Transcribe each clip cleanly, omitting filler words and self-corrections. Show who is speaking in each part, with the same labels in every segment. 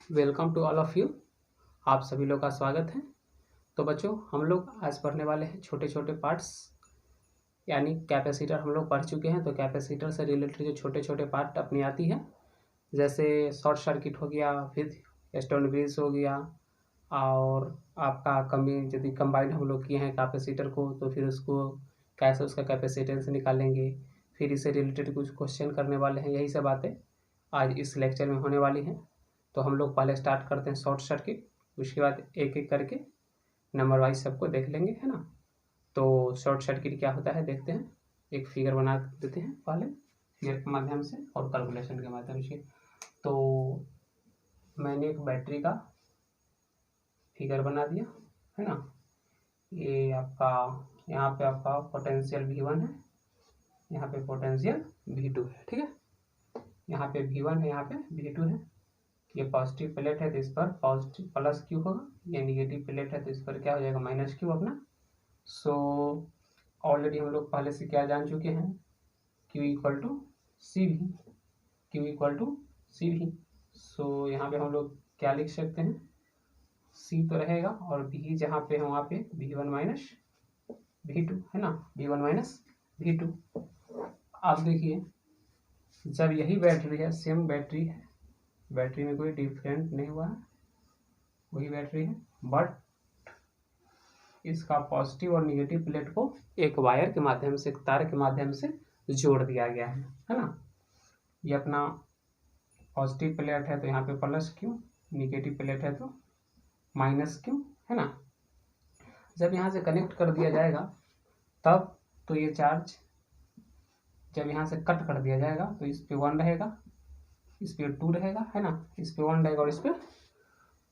Speaker 1: Welcome to all of you. आप सभी लोग का स्वागत है। तो बच्चों, हम लोग आज पढ़ने वाले हैं छोटे छोटे पार्ट्स, यानी कैपेसिटर हम लोग पढ़ चुके हैं। तो कैपेसिटर से रिलेटेड जो छोटे छोटे पार्ट अपनी आती है, जैसे शॉर्ट सर्किट हो गया, फिर स्टोन ब्रिज हो गया, और आपका कमी यदि कंबाइन हम लोग किए हैं कैपेसिटर को तो फिर उसको कैसे उसका कैपेसिटेंस निकालेंगे, फिर इससे रिलेटेड कुछ क्वेश्चन करने वाले हैं। यही सब बातें आज इस लेक्चर में होने वाली हैं। तो हम लोग पहले स्टार्ट करते हैं शॉर्ट सर्किट, उसके बाद एक एक करके नंबर वाइज सबको देख लेंगे, है ना। तो शॉर्ट सर्किट क्या होता है देखते हैं। एक फिगर बना देते हैं पहले, फिगर के माध्यम से और कैलकुलेशन के माध्यम से। तो मैंने एक बैटरी का फिगर बना दिया, है ना। ये आपका यहाँ पे आपका पोटेंशियल V1 है, यहाँ पे पोटेंशियल V2 है, ठीक है। यहाँ पे V1 है, यहाँ पे V2 है। ये पॉजिटिव प्लेट है तो इस पर पॉजिटिव प्लस क्यू होगा, ये निगेटिव प्लेट है तो इस पर क्या हो जाएगा, माइनस क्यू अपना। सो ऑलरेडी हम लोग पहले से क्या जान चुके हैं, Q equal to C V, Q equal to C V. So यहाँ पे हम लोग क्या लिख सकते हैं, सी तो रहेगा और वी जहाँ पे है वहाँ पे V1 माइनस V2, है ना, V1 माइनस V2। आप देखिए, जब यही बैटरी है, सेम बैटरी है, बैटरी में कोई डिफरेंट नहीं हुआ है, वही बैटरी है, बट इसका पॉजिटिव और निगेटिव प्लेट को एक वायर के माध्यम से, एक तार के माध्यम से जोड़ दिया गया है ना। ये अपना पॉजिटिव प्लेट है तो यहाँ पे प्लस क्यू, निगेटिव प्लेट है तो माइनस क्यू, है ना। जब यहाँ से कनेक्ट कर दिया जाएगा तब तो ये चार्ज जब यहाँ से कट कर दिया जाएगा तो इस पे 1 रहेगा, इस पे 2 रहेगा, है ना। इस पे 1 रहेगा और इस पे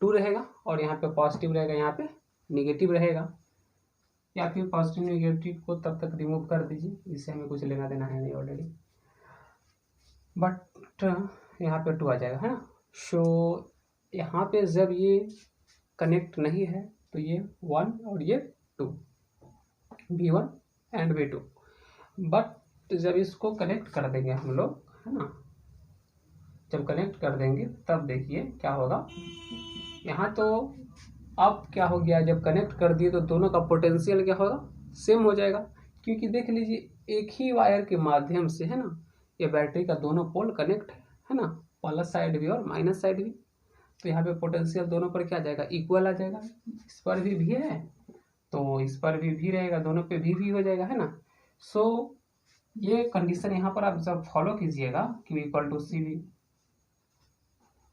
Speaker 1: 2 रहेगा, और यहाँ पे पॉजिटिव रहेगा, यहाँ पे निगेटिव रहेगा। या फिर पॉजिटिव निगेटिव को तब तक रिमूव कर दीजिए, इससे हमें कुछ लेना देना है नहीं ऑलरेडी, बट यहाँ पे 2 आ जाएगा, है ना। सो यहाँ पे जब ये कनेक्ट नहीं है तो ये 1 और ये 2, V1 एंड V2। बट जब इसको कनेक्ट कर देंगे हम लोग, है ना, जब कनेक्ट कर देंगे तब देखिए क्या होगा। यहाँ तो अब क्या हो गया, जब कनेक्ट कर दिए तो दोनों का पोटेंशियल क्या होगा, सेम हो जाएगा। क्योंकि देख लीजिए एक ही वायर के माध्यम से, है ना, ये बैटरी का दोनों पोल कनेक्ट है ना, प्लस साइड भी और माइनस साइड भी। तो यहाँ पे पोटेंशियल दोनों पर क्या आ जाएगा, इक्वल आ जाएगा। इस पर भी V है तो इस पर भी V रहेगा, दोनों पे V हो जाएगा, है ना। सो ये कंडीशन यहाँ पर आप जब फॉलो कीजिएगा, Q equal to C V,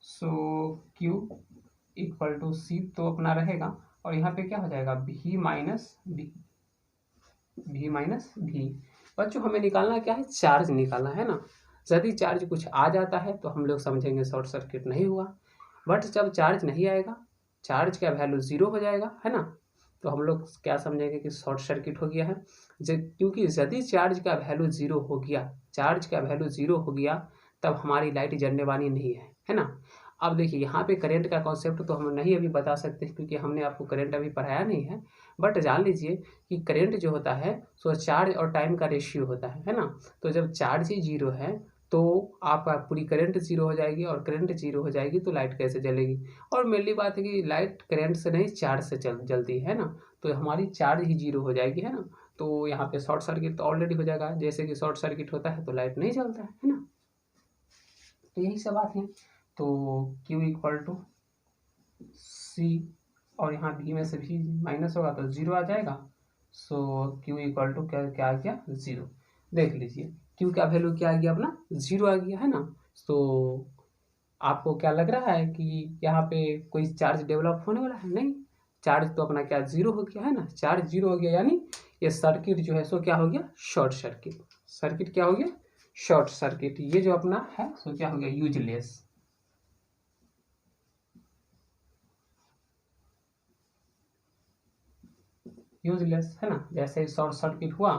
Speaker 1: so Q equal to C तो अपना रहेगा, और यहाँ पे क्या हो जाएगा, V माइनस V। बच्चों हमें निकालना क्या है, चार्ज निकालना है ना। यदि चार्ज कुछ आ जाता है तो हम लोग समझेंगे शॉर्ट सर्किट नहीं हुआ, बट जब चार्ज नहीं आएगा, चार्ज का वैल्यू 0 हो जाएगा, है ना, तो हम लोग क्या समझेंगे कि शॉर्ट सर्किट हो गया है। क्योंकि यदि चार्ज का वैल्यू 0 हो गया, चार्ज का वैल्यू 0 हो गया, तब हमारी लाइट जलने वाली नहीं है ना। अब देखिए यहाँ पे करंट का कॉन्सेप्ट तो हम नहीं अभी बता सकते क्योंकि हमने आपको करंट अभी पढ़ाया नहीं है, बट जान लीजिए कि करंट जो होता है सो चार्ज और टाइम का रेशियो होता है ना। तो जब चार्ज ही 0 है तो आपका पूरी करंट 0 हो जाएगी, और करंट 0 हो जाएगी तो लाइट कैसे जलेगी। और मेनली बात है कि लाइट करंट से नहीं, चार्ज से जलती है ना। तो हमारी चार्ज ही 0 हो जाएगी, है ना। तो यहाँ पे शॉर्ट सर्किट तो ऑलरेडी हो जाएगा, जैसे कि शॉर्ट सर्किट होता है तो लाइट नहीं जलता है ना। तो यही सब बात है। तो Q इक्वल टू सी, और यहाँ V में से भी माइनस होगा तो 0 आ जाएगा। सो Q इक्वल टू क्या क्या आ गया, 0। देख लीजिए Q का वैल्यू क्या आ गया, अपना 0 आ गया, है ना। तो आपको क्या लग रहा है कि यहाँ पे कोई चार्ज डेवलप होने वाला है, नहीं। चार्ज तो अपना क्या 0 हो गया, है ना। चार्ज 0 हो गया यानी ये सर्किट जो है सो क्या हो गया, शॉर्ट सर्किट। सर्किट क्या हो गया, शॉर्ट सर्किट। ये जो अपना है सो क्या हो गया, यूजलेस। यूजलेस, है ना। जैसे ही शॉर्ट सर्किट हुआ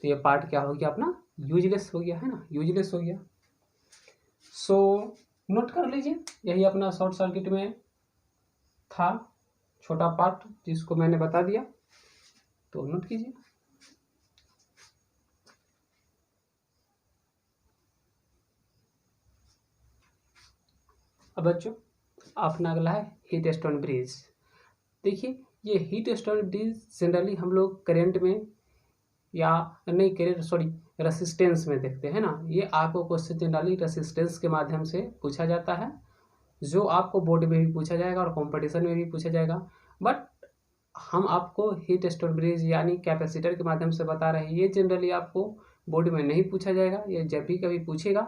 Speaker 1: तो ये पार्ट क्या हो गया, अपना यूजलेस हो गया, है ना, यूजलेस हो गया। सो नोट कर लीजिए, यही अपना शॉर्ट सर्किट में था छोटा पार्ट जिसको मैंने बता दिया, तो नोट कीजिए। अब बच्चों अपना अगला है हीट स्टोन ब्रिज। देखिए ये हीट स्टोन ब्रिज जनरली हम लोग करेंट में या नहीं करेंट सॉरी रेसिस्टेंस में देखते हैं ना। ये आपको क्वेश्चन जनरली रेसिस्टेंस के माध्यम से पूछा जाता है, जो आपको बोर्ड में भी पूछा जाएगा और कंपटीशन में भी पूछा जाएगा। बट हम आपको हीट स्टोन ब्रिज यानी कैपेसिटर के माध्यम से बता रहे हैं। ये जनरली आपको बोर्ड में नहीं पूछा जाएगा, ये जब भी कभी पूछेगा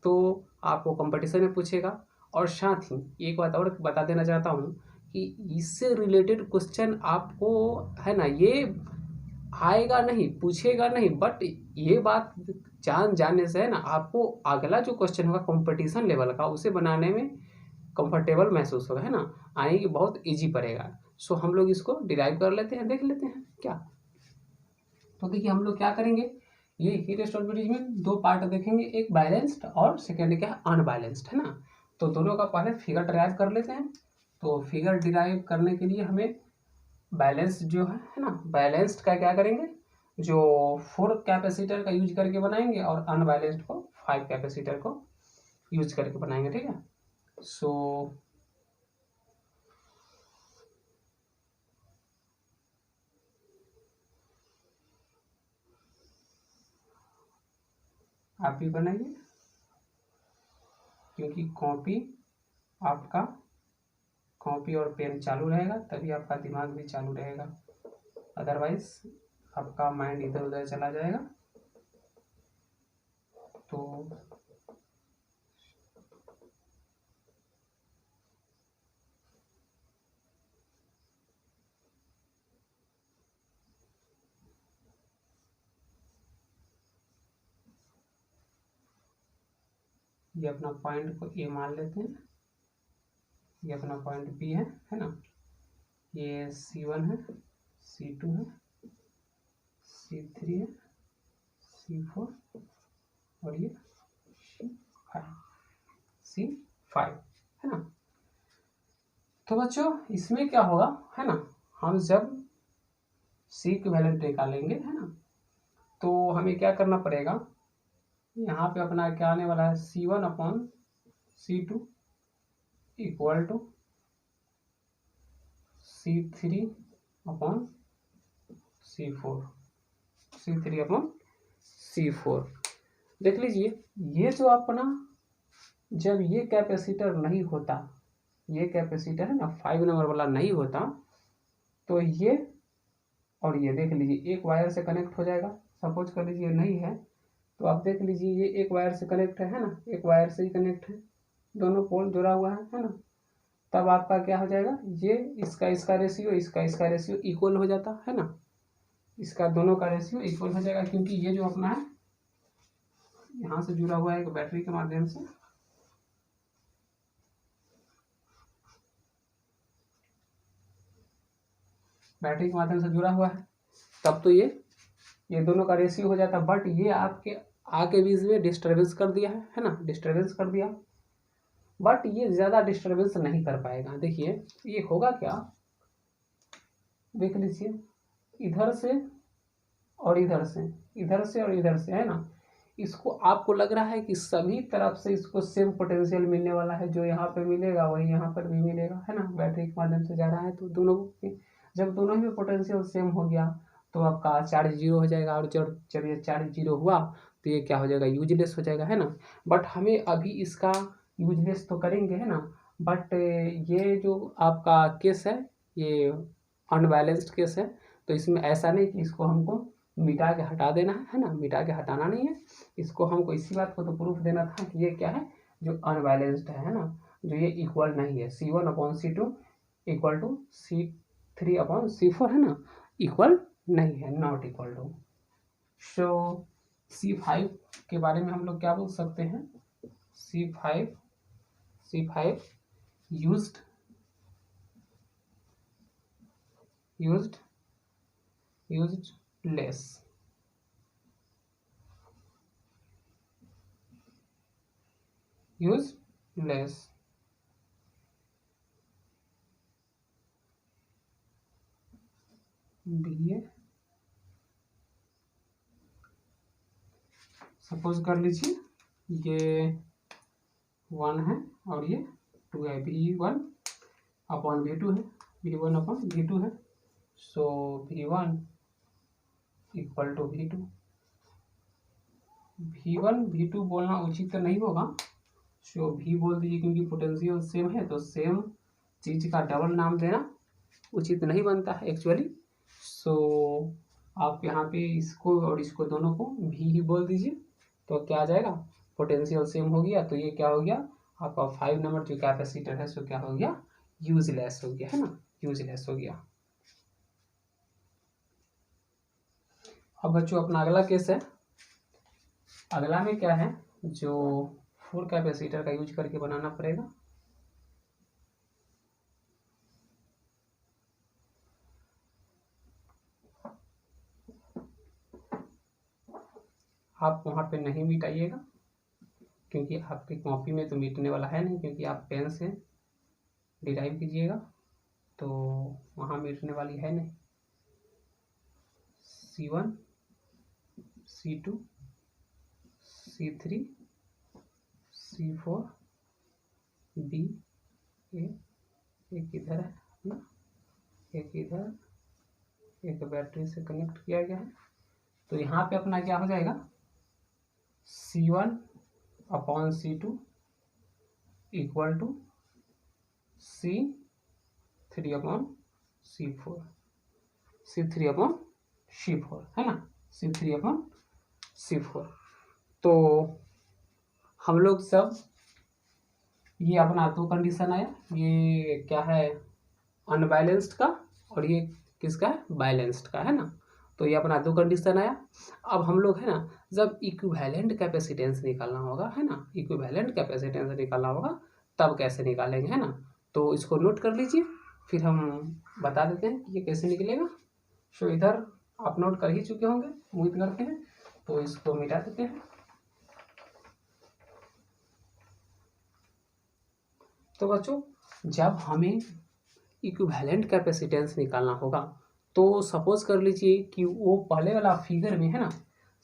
Speaker 1: तो आपको कंपटीशन में पूछेगा। और साथ ही एक बात और बता देना चाहता हूँ कि इससे रिलेटेड क्वेश्चन आपको है ना ये आएगा नहीं, पूछेगा नहीं, बट ये बात जान जाने से है ना आपको अगला जो क्वेश्चन होगा कंपटीशन लेवल का उसे बनाने में कंफर्टेबल महसूस होगा, है ना, आने की बहुत इजी पड़ेगा। सो हम लोग इसको डिराइव कर लेते हैं, देख लेते हैं क्या। तो देखिए हम लोग क्या करेंगे, ये हीट स्टोन ब्रिज में दो पार्ट देखेंगे, एक बैलेंस्ड और सेकेंड क्या है अनबैलेंस्ड, है ना। तो दोनों का पहले फिगर डिराइव कर लेते हैं। तो फिगर डिराइव करने के लिए हमें बैलेंस जो है ना, बैलेंस्ड का क्या करेंगे, जो 4 कैपेसिटर का यूज करके बनाएंगे और अनबैलेंस्ड को 5 कैपेसिटर को यूज करके बनाएंगे, ठीक है। सो आप भी बनाइए, क्योंकि आपका कॉपी और पेन चालू रहेगा तभी आपका दिमाग भी चालू रहेगा, अदरवाइज आपका माइंड इधर उधर चला जाएगा। तो ये अपना पॉइंट को ए मान लेते हैं, ये अपना पॉइंट बी है ना, ये C1 है, C2 है, C3 है, C4 और ये C5 है ना। तो बच्चों इसमें क्या होगा है ना, हम जब C की वैल्यू निकालेंगे है ना, तो हमें क्या करना पड़ेगा, यहाँ पे अपना क्या आने वाला है C1 upon C2 equal to C3 upon C3 upon C4। देख लीजिए ये जो अपना जब ये कैपेसिटर नहीं होता, ये कैपेसिटर है ना 5 नंबर वाला नहीं होता, तो ये और ये देख लीजिए एक वायर से कनेक्ट हो जाएगा। सपोज कर लीजिए नहीं है तो आप देख लीजिए ये एक वायर से कनेक्ट है ना, एक वायर से ही कनेक्ट है, दोनों पोल जुड़ा हुआ है ना। तब आपका क्या हो जाएगा, ये इसका रेशियो इसका रेशियो इक्वल हो जाता है ना, इसका दोनों का रेशियो इक्वल हो जाएगा, क्योंकि ये जो अपना है यहाँ से जुड़ा हुआ है एक बैटरी के माध्यम से, बैटरी के माध्यम से जुड़ा हुआ है, तब तो ये दोनों का रेशियो हो जाता। बट ये आपके आगे बीच में डिस्टर्बेंस कर दिया है ना, डिस्टर्बेंस कर दिया। बट ये ज़्यादा डिस्टर्बेंस नहीं कर पाएगा। देखिए ये होगा क्या, देख लीजिए इधर से और इधर से, इधर से और इधर से, है ना, इसको आपको लग रहा है कि सभी तरफ से इसको सेम पोटेंशियल मिलने वाला है, जो यहाँ पे मिलेगा वही यहाँ पर भी मिलेगा, है ना, बैटरी के माध्यम से जा रहा है। तो दोनों जब दोनों में पोटेंशियल सेम हो गया तो आपका चार्ज जीरो हो जाएगा, और जब ये चार्ज जीरो हुआ तो ये क्या हो जाएगा, यूजलेस हो जाएगा, है ना। बट हमें अभी इसका यूजलेस तो करेंगे है ना, बट ये जो आपका केस है ये अनबैलेंस्ड केस है, तो इसमें ऐसा नहीं कि इसको हमको मिटा के हटा देना है ना, मिटा के हटाना नहीं है, इसको हमको इसी बात को तो प्रूफ देना था कि ये क्या है, जो अनबैलेंस्ड है ना, जो ये इक्वल नहीं है, C1 upon C2 equal to C3 upon C4 है ना, इक्वल नहीं है, not equal to. So C5 के बारे में हम लोग क्या बोल सकते हैं, C5 used less, BA। Suppose कर लीजिए ये 1 है और ये 2 है, V1/V2 है, V1/V2 है। सो V1 equal to V2। V1 V2 बोलना उचित तो नहीं होगा, सो V बोल दीजिए, क्योंकि पोटेंशियल सेम है तो सेम चीज का डबल नाम देना उचित नहीं बनता है एक्चुअली। सो आप यहाँ पे इसको और इसको दोनों को V ही बोल दीजिए, तो क्या आ जाएगा, पोटेंशियल सेम हो गया, तो ये क्या हो गया आपका 5 नंबर जो कैपेसिटर है सो क्या हो गया, यूजलेस हो गया, है ना, यूजलेस हो गया। अब बच्चों अपना अगला केस है, अगला में क्या है, जो 4 कैपेसिटर का यूज करके बनाना पड़ेगा। आप वहाँ पे नहीं मिटाइएगा, क्योंकि आपकी कॉपी में तो मिटने वाला है नहीं, क्योंकि आप पेन से डिराइव कीजिएगा तो वहाँ मिटने वाली है नहीं। C1 C2 C3 C4 B, एक इधर है ना, एक इधर, एक बैटरी से कनेक्ट किया गया है। तो यहाँ पे अपना क्या हो जाएगा, C1/C2 equal to C3/C4, C3/C4 है ना, C3/C4। तो हम लोग सब, ये अपना 2 कंडीशन आया, ये क्या है अनबैलेंस्ड का, और ये किसका है, बैलेंस्ड का, है ना। तो ये अपना 2 कंडीशन आया। अब हम लोग है ना, जब इक्विवेलेंट कैपेसिटेंस निकालना होगा, है ना, इक्विवेलेंट कैपेसिटेंस निकालना होगा तब कैसे निकालेंगे, है ना। तो इसको नोट कर लीजिए, फिर हम बता देते हैं कि ये कैसे निकलेगा। सो इधर आप नोट कर ही चुके होंगे उम्मीद करते हैं, तो इसको मिटा देते हैं। तो बच्चों जब हमें इक्विवेलेंट कैपेसिटेंस निकालना होगा, तो सपोज कर लीजिए कि वो पहले वाला फिगर में, है ना,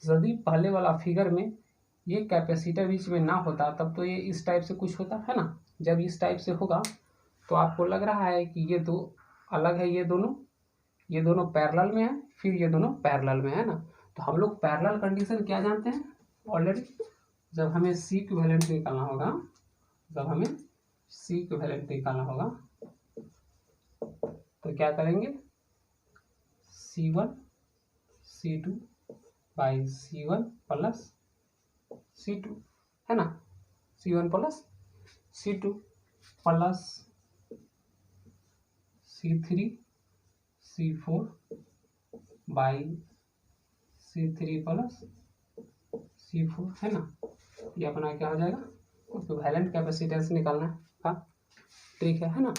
Speaker 1: यदि पहले वाला फिगर में ये कैपेसिटर बीच में ना होता तब तो ये इस टाइप से कुछ होता, है ना। जब इस टाइप से होगा तो आपको लग रहा है कि ये दो अलग है, ये दोनों पैरेलल में है, फिर ये दोनों पैरेलल में है ना। तो हम लोग पैरेलल कंडीशन क्या जानते हैं ऑलरेडी, जब हमें C इक्विवेलेंट निकालना होगा, तो क्या करेंगे, C1 C2 by C1 plus C2, है ना, C1 plus C2 plus C3 C4 by C3 plus C4, है ना। ये अपना क्या हो जाएगा, इक्विवेलेंट कैपेसिटेंस निकालना का ट्रिक है ना।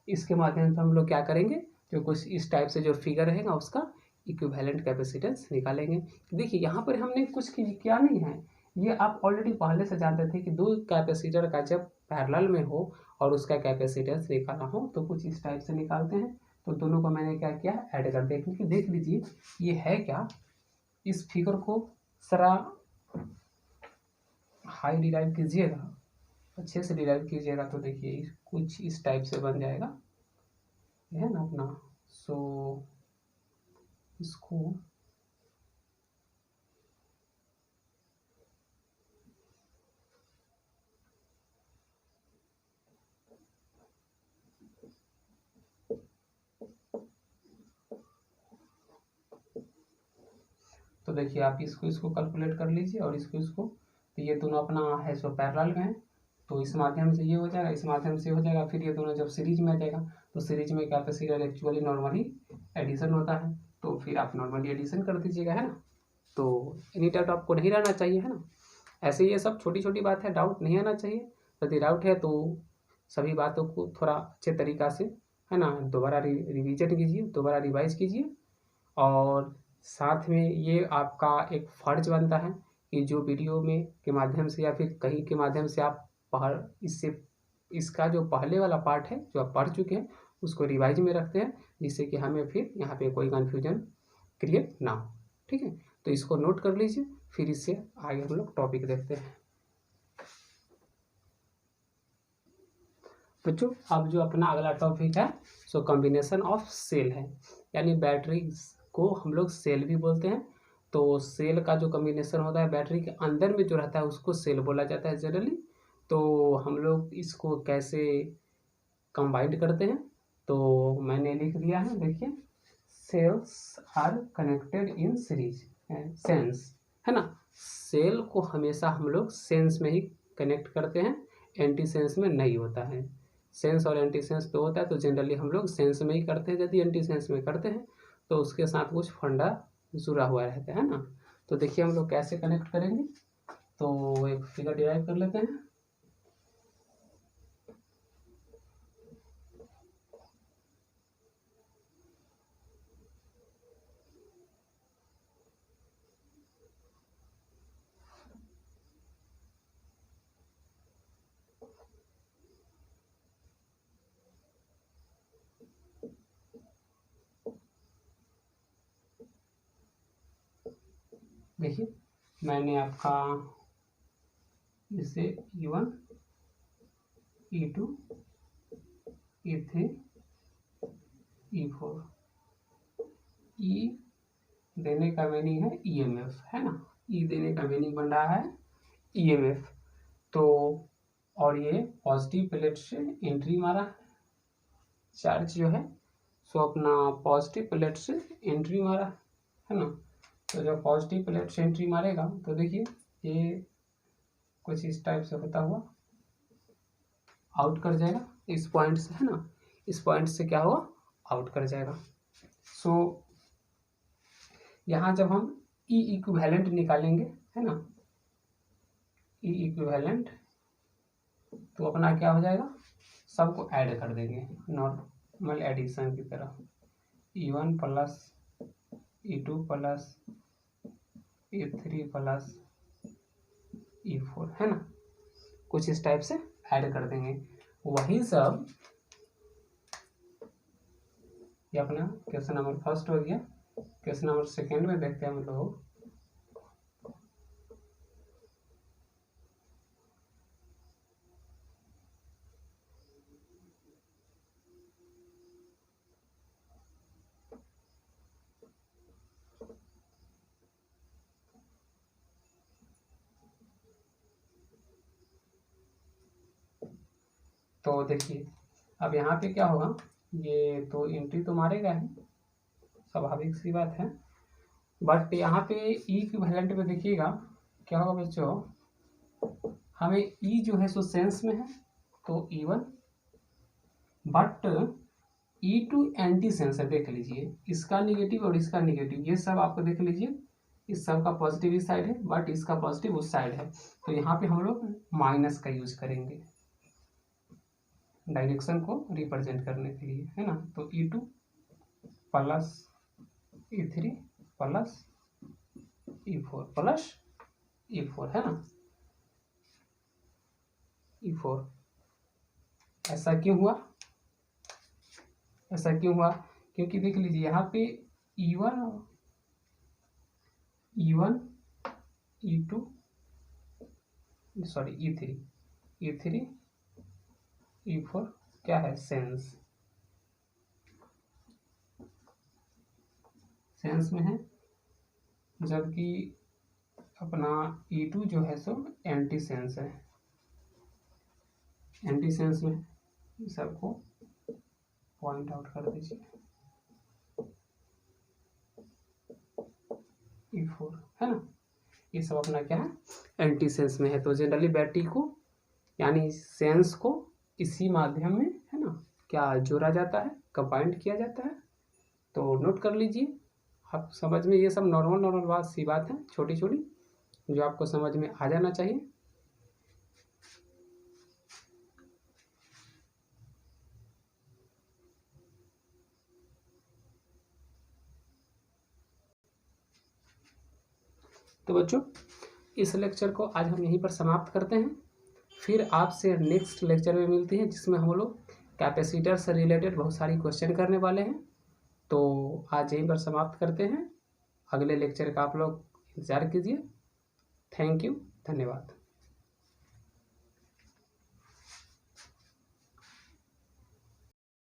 Speaker 1: इसके माध्यम से हम लोग क्या करेंगे, जो कुछ इस टाइप से जो फिगर रहेगा उसका इक्विवेलेंट कैपेसिटेंस निकालेंगे। देखिए यहाँ पर हमने कुछ किया नहीं है, ये आप ऑलरेडी पहले से जानते थे कि 2 कैपेसिटर का जब पैरेलल में हो और उसका कैपेसिटेंस निकालना हो तो कुछ इस टाइप से निकालते हैं। तो दोनों को मैंने क्या किया, ऐड कर दिया, क्योंकि देख लीजिए ये है क्या, इस फिगर को जरा हाई डिराइव कीजिएगा, अच्छे से डिराइव कीजिएगा, तो देखिए कुछ इस टाइप से बन जाएगा, है ना अपना। सो इसको तो देखिए आप इसको कैलकुलेट कर लीजिए और इसको, तो ये दोनों अपना है सो पैरेलल में है, तो इस माध्यम से ये हो जाएगा, इस माध्यम से हो जाएगा, फिर ये दोनों जब सीरीज में आ जाएगा तो सीरीज में कैपेसिटर एक्चुअली नॉर्मली एडिशन होता है, तो फिर आप नॉर्मली एडिशन कर दीजिएगा, है ना। तो एनी डाउट आपको नहीं रहना चाहिए, है ना। ऐसे ये सब छोटी छोटी बात है, डाउट नहीं आना चाहिए। यदि डाउट है तो सभी बातों को थोड़ा अच्छे तरीक़ा से, है ना, दोबारा रिविजन कीजिए, दोबारा रिवाइज कीजिए। और साथ में ये आपका एक फ़र्ज बनता है कि जो वीडियो में के माध्यम से या फिर कहीं के माध्यम से आप इसका जो पहले वाला पार्ट है जो आप पढ़ चुके हैं उसको रिवाइज में रखते हैं, जिससे कि हमें फिर यहाँ पे कोई कन्फ्यूजन क्रिएट ना हो, ठीक है। तो इसको नोट कर लीजिए, फिर इससे आगे हम लोग टॉपिक देखते हैं। बच्चों अब जो अपना अगला टॉपिक है सो कॉम्बिनेशन ऑफ सेल है, यानी बैटरी को हम लोग सेल भी बोलते हैं। तो सेल का जो कॉम्बिनेशन होता है बैटरी के अंदर में जो रहता है उसको सेल बोला जाता है जनरली। तो हम लोग इसको कैसे कंबाइंड करते हैं, तो मैंने लिख दिया है, देखिए cells are connected in series sense, है ना। सेल को हमेशा हम लोग सेंस में ही कनेक्ट करते हैं, एंटी सेंस में नहीं होता है। सेंस और एंटी सेंस पे होता है तो जनरली हम लोग सेंस में ही करते हैं। यदि एंटी सेंस में करते हैं तो उसके साथ कुछ फंडा जुड़ा हुआ रहता है ना। तो देखिए हम लोग कैसे कनेक्ट करेंगे, तो एक फिगर डिराइव कर लेते हैं। देखिए मैंने आपका इसे E1 E2 E3 E4 E देने का मीनिंग है EMF, है ना। E देने का मीनिंग बन रहा है EMF। तो और ये पॉजिटिव प्लेट से एंट्री मारा है, चार्ज जो है सो अपना पॉजिटिव प्लेट से एंट्री मारा है ना। तो जब पॉजिटिव प्लेट से एंट्री मारेगा तो देखिए ये कुछ इस टाइप से होता हुआ आउट कर जाएगा इस पॉइंट से, है ना। इस पॉइंट से क्या होगा, आउट कर जाएगा। सो यहाँ जब हम ई इक्विवेलेंट निकालेंगे, है ना, ई इक्विवेलेंट, तो अपना क्या हो जाएगा, सबको ऐड कर देंगे नॉर्मल एडिशन की तरह। E1 plus E2 plus E3 plus E4, है ना, कुछ इस टाइप से ऐड कर देंगे। वही सब ये अपना क्वेश्चन नंबर फर्स्ट हो गया। क्वेश्चन नंबर सेकेंड में देखते हैं हम लोग। तो देखिए अब यहाँ पे क्या होगा, ये तो एंट्री तो मारेगा ही, स्वाभाविक सी बात है। बट यहाँ पे ई इक्विवेलेंट में देखिएगा क्या होगा बच्चों, हमें ई जो है सो सेंस में है तो E1, but E2 anti sense है। देख लीजिए इसका निगेटिव और इसका निगेटिव, ये सब आपको देख लीजिए, इस सब का पॉजिटिव इस साइड है बट इसका पॉजिटिव उस साइड है। तो यहाँ पे हम लोग माइनस का यूज करेंगे डायरेक्शन को रिप्रेजेंट करने के लिए, है ना। तो E2 plus E3 plus E4 plus E4, है ना, E4। ऐसा क्यों हुआ, ऐसा क्यों हुआ, क्योंकि देख लीजिए यहाँ पे E1 E2 sorry E3 E4 क्या है, सेंस में है, जबकि अपना E2 जो है सो एंटी सेंस है, एंटी सेंस में सबको पॉइंट आउट कर दीजिए। E4, है ना, ये सब अपना क्या है, एंटी सेंस में है। तो जनरली बैटरी को यानी सेंस को इसी माध्यम में, है ना, क्या जोड़ा जाता है, कंबाइंड किया जाता है। तो नोट कर लीजिए, आप समझ में, ये सब नॉर्मल बात सी बात है, छोटी छोटी, जो आपको समझ में आ जाना चाहिए। तो बच्चों इस लेक्चर को आज हम यहीं पर समाप्त करते हैं, फिर आपसे नेक्स्ट लेक्चर में मिलते हैं जिसमें हम लोग कैपेसिटर से रिलेटेड बहुत सारी क्वेश्चन करने वाले हैं। तो आज यहीं पर समाप्त करते हैं, अगले लेक्चर का आप लोग इंतज़ार कीजिए। थैंक यू, धन्यवाद।